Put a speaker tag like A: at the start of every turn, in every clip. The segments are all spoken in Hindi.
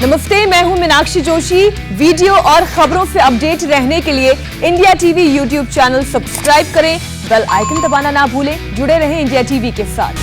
A: नमस्ते, मैं हूं मीनाक्षी जोशी। वीडियो और खबरों से अपडेट रहने के लिए India TV YouTube channel subscribe करें, बेल आइकन दबाना ना भूलें। जुड़े रहें इंडिया टीवी के साथ।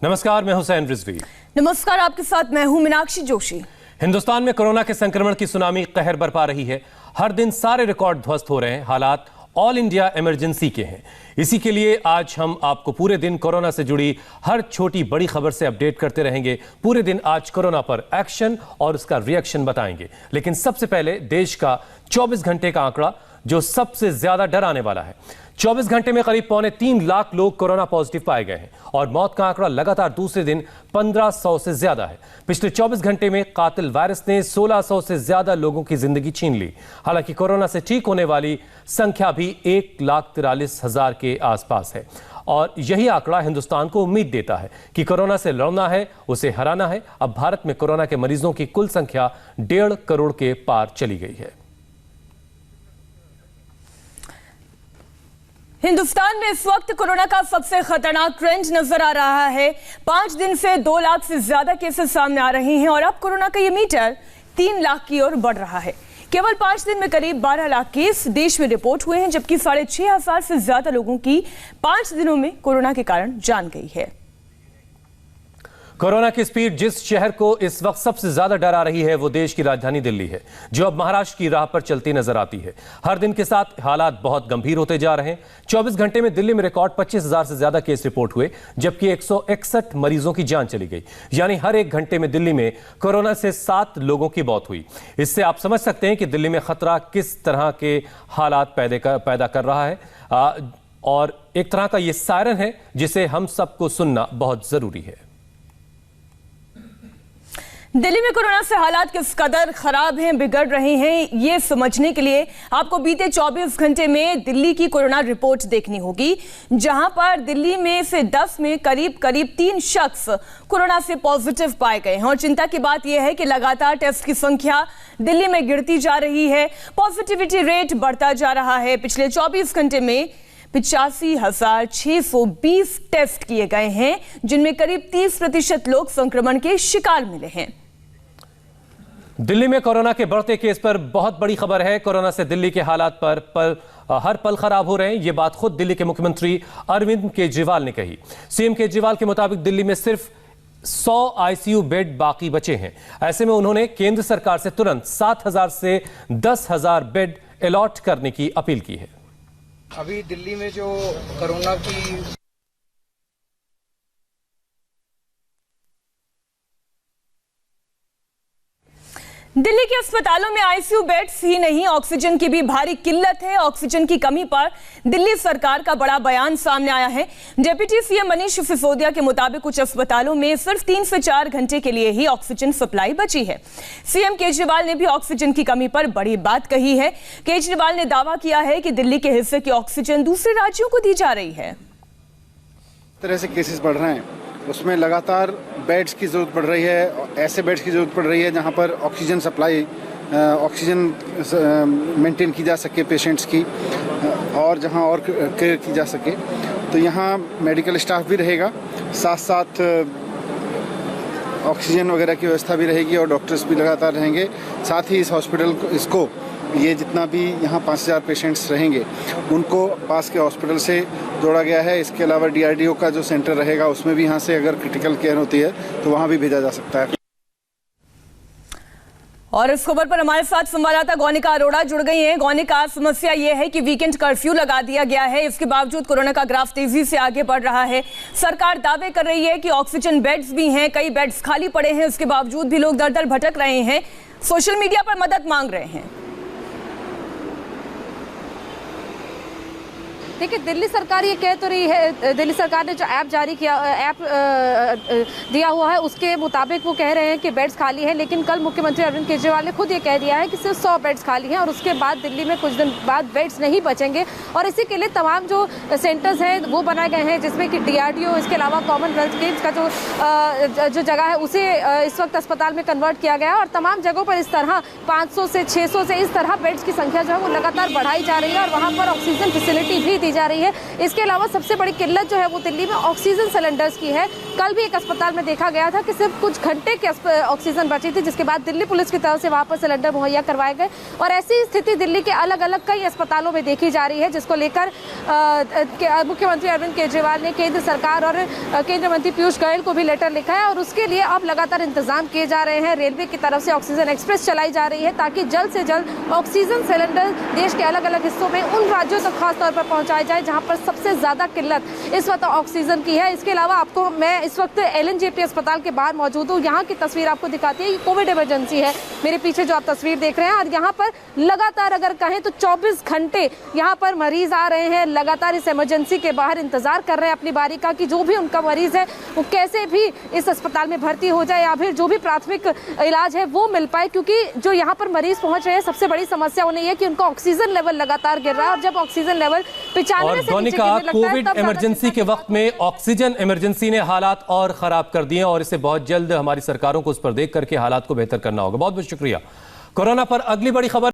B: नमस्कार, मैं हुसैन रिजवी।
A: नमस्कार, आपके साथ मैं हूं मीनाक्षी जोशी।
B: हिंदुस्तान में कोरोना के संक्रमण की सुनामी कहर बरपा रही है। हर दिन सारे रिकॉर्ड ध्वस्त हो रहे हैं। हालात ऑल इंडिया इमरजेंसी के हैं। इसी के लिए आज हम आपको पूरे दिन कोरोना से जुड़ी हर छोटी बड़ी खबर से अपडेट करते रहेंगे। पूरे दिन आज कोरोना पर एक्शन और उसका रिएक्शन बताएंगे। लेकिन सबसे पहले देश का 24 घंटे का आंकड़ा, जो सबसे ज्यादा डराने वाला है। 24 घंटे में करीब 3.25 लाख लोग कोरोना पॉजिटिव पाए गए हैं और मौत का आंकड़ा लगातार दूसरे दिन 1500 से ज्यादा है। पिछले 24 घंटे में कातिल वायरस ने 1600 से ज्यादा लोगों की जिंदगी छीन ली। हालांकि कोरोना से ठीक होने वाली संख्या भी 1,43,000 के आसपास है और यही आंकड़ा हिंदुस्तान को उम्मीद देता है कि कोरोना से लड़ना है, उसे हराना है। अब भारत में कोरोना के मरीजों की कुल संख्या 1.5 करोड़ के पार चली गई है।
A: हिंदुस्तान में इस वक्त कोरोना का सबसे खतरनाक ट्रेंड नजर आ रहा है। 5 दिन से 2 लाख से ज्यादा केसेस सामने आ रहे हैं और अब कोरोना का ये मीटर 3 लाख की ओर बढ़ रहा है। केवल 5 दिन में करीब 12 लाख केस देश में रिपोर्ट हुए हैं, जबकि 6,500 से ज्यादा लोगों की 5 दिनों में कोरोना के कारण जान गई है।
B: कोरोना की स्पीड जिस शहर को इस वक्त सबसे ज्यादा डरा रही है वो देश की राजधानी दिल्ली है, जो अब महाराष्ट्र की राह पर चलती नजर आती है। हर दिन के साथ हालात बहुत गंभीर होते जा रहे हैं। 24 घंटे में दिल्ली में रिकॉर्ड 25,000 से ज्यादा केस रिपोर्ट हुए, जबकि 161 मरीजों की जान चली गई। यानी हर 1 घंटे में दिल्ली में कोरोना से 7 लोगों की मौत हुई। इससे आप समझ सकते हैं कि दिल्ली में खतरा किस तरह के हालात पैदा कर रहा है और एक तरह का ये सायरन है जिसे हम सबको सुनना बहुत जरूरी है।
A: दिल्ली में कोरोना से हालात किस कदर खराब हैं, बिगड़ रहे हैं, ये समझने के लिए आपको बीते 24 घंटे में दिल्ली की कोरोना रिपोर्ट देखनी होगी, जहां पर दिल्ली में से 10 में करीब 3 शख्स कोरोना से पॉजिटिव पाए गए हैं। और चिंता की बात यह है कि लगातार टेस्ट की संख्या दिल्ली में गिरती जा रही है, पॉजिटिविटी रेट बढ़ता जा रहा है। पिछले 24 घंटे में 85,620 टेस्ट किए गए हैं, जिनमें करीब 30% लोग संक्रमण के शिकार मिले हैं।
B: दिल्ली में कोरोना के बढ़ते केस पर बहुत बड़ी खबर है। कोरोना से दिल्ली के हालात पर हर पल खराब हो रहे हैं। ये बात खुद दिल्ली के मुख्यमंत्री अरविंद केजरीवाल ने कही। सीएम केजरीवाल के मुताबिक दिल्ली में सिर्फ 100 आईसीयू बेड बाकी बचे हैं। ऐसे में उन्होंने केंद्र सरकार से तुरंत 7,000 से 10,000 बेड अलॉट करने की अपील की है।
C: अभी दिल्ली में जो कोरोना की
A: दिल्ली के अस्पतालों में आईसीयू बेड्स ही नहीं, ऑक्सीजन की भी भारी किल्लत है। ऑक्सीजन की कमी पर दिल्ली सरकार का बड़ा बयान सामने आया है। डिप्टी सीएम मनीष सिसोदिया के मुताबिक कुछ अस्पतालों में सिर्फ 3 से 4 घंटे के लिए ही ऑक्सीजन सप्लाई बची है। सीएम केजरीवाल ने भी ऑक्सीजन की कमी पर बड़ी बात कही है। केजरीवाल ने दावा किया है कि दिल्ली के हिस्से की ऑक्सीजन दूसरे राज्यों को दी जा रही है।
D: तरह से केसेस बढ़ रहे हैं, उसमें लगातार बेड्स की ज़रूरत पड़ रही है। ऐसे बेड्स की ज़रूरत पड़ रही है जहां पर ऑक्सीजन सप्लाई, ऑक्सीजन मेंटेन की जा सके पेशेंट्स की, और जहां और केयर की जा सके। तो यहां मेडिकल स्टाफ भी रहेगा, साथ साथ ऑक्सीजन वगैरह की व्यवस्था भी रहेगी और डॉक्टर्स भी लगातार रहेंगे। साथ ही इस हॉस्पिटल को, इसको ये जितना भी यहाँ 5,000 पेशेंट्स रहेंगे उनको पास के हॉस्पिटल से जोड़ा गया है। इसके अलावा डीआरडीओ का जो सेंटर रहेगा उसमें भी यहाँ से अगर क्रिटिकल केयर होती है तो वहाँ भी भेजा जा सकता है।
A: और इस खबर पर हमारे साथ संवाददाता गौनिका अरोड़ा जुड़ गई हैं। गौनिका, समस्या यह है कि वीकेंड कर्फ्यू लगा दिया गया है, इसके बावजूद कोरोना का ग्राफ तेजी से आगे बढ़ रहा है। सरकार दावे कर रही है कि ऑक्सीजन बेड्स भी हैं, कई बेड्स खाली पड़े हैं, इसके बावजूद भी लोग दर दर भटक रहे हैं, सोशल मीडिया पर मदद मांग रहे हैं।
E: देखिए, दिल्ली सरकार ये कह तो रही है, दिल्ली सरकार ने जो ऐप जारी किया, ऐप दिया हुआ है, उसके मुताबिक वो कह रहे हैं कि बेड्स खाली हैं। लेकिन कल मुख्यमंत्री अरविंद केजरीवाल ने खुद ये कह दिया है कि सिर्फ 100 बेड्स खाली हैं और उसके बाद दिल्ली में कुछ दिन बाद बेड्स नहीं बचेंगे। और इसी के लिए तमाम जो सेंटर्स हैं वो बनाए गए हैं, जिसमें कि डीआरडीओ, इसके अलावा कॉमनवेल्थ गेम्स का जो जगह है उसे इस वक्त अस्पताल में कन्वर्ट किया गया है। और तमाम जगहों पर इस तरह 500 से 600 से इस तरह बेड्स की संख्या जो है वो लगातार बढ़ाई जा रही है और वहाँ पर ऑक्सीजन फैसिलिटी भी दी जा रही है। इसके अलावा सबसे बड़ी किल्लत जो है वो दिल्ली में ऑक्सीजन सिलेंडर्स की है। कल भी एक अस्पताल में देखा गया था कि सिर्फ कुछ घंटे की ऑक्सीजन बची थी, जिसके बाद दिल्ली पुलिस की तरफ से वहां पर सिलेंडर मुहैया करवाए गए। और ऐसी स्थिति दिल्ली के अलग अलग कई अस्पतालों में देखी जा रही है, जिसको लेकर मुख्यमंत्री अरविंद केजरीवाल ने केंद्र सरकार और केंद्रीय मंत्री पीयूष गोयल को भी लेटर लिखा है। और उसके लिए अब लगातार इंतजाम किए जा रहे हैं। रेलवे की तरफ से ऑक्सीजन एक्सप्रेस चलाई जा रही है ताकि जल्द से जल्द ऑक्सीजन सिलेंडर देश के अलग अलग हिस्सों में उन राज्यों तक खास तौर पर पहुंचाए जाए जहां पर सबसे ज्यादा किल्लत इस वक्त ऑक्सीजन की है। इसके अलावा आपको मैं इस वक्त LNJP अस्पताल के बाहर मौजूद हूँ। यहाँ की तस्वीर आपको दिखाती है, ये कोविड इमरजेंसी है मेरे पीछे जो आप तस्वीर देख रहे हैं। और यहाँ पर लगातार अगर कहें तो 24 घंटे यहाँ पर मरीज आ रहे हैं, लगातार इस इमरजेंसी के बाहर इंतजार कर रहे हैं अपनी बारी का कि जो भी उनका मरीज है वो कैसे भी इस अस्पताल में भर्ती हो जाए या फिर जो भी प्राथमिक इलाज है वो मिल पाए। क्योंकि जो यहाँ पर मरीज पहुंच रहे हैं सबसे बड़ी समस्या उन्हें यह कि उनका ऑक्सीजन लेवल लगातार गिर रहा है। और जब ऑक्सीजन लेवल 95 से नीचे गिरने लगता है,
B: कोविड इमरजेंसी के वक्त में ऑक्सीजन इमरजेंसी ने हालात और खराब कर दिए और इसे बहुत जल्द हमारी सरकारों को उस पर देख करके हालात को बेहतर करना होगा। बहुत बहुत शुक्रिया। कोरोना पर अगली बड़ी खबर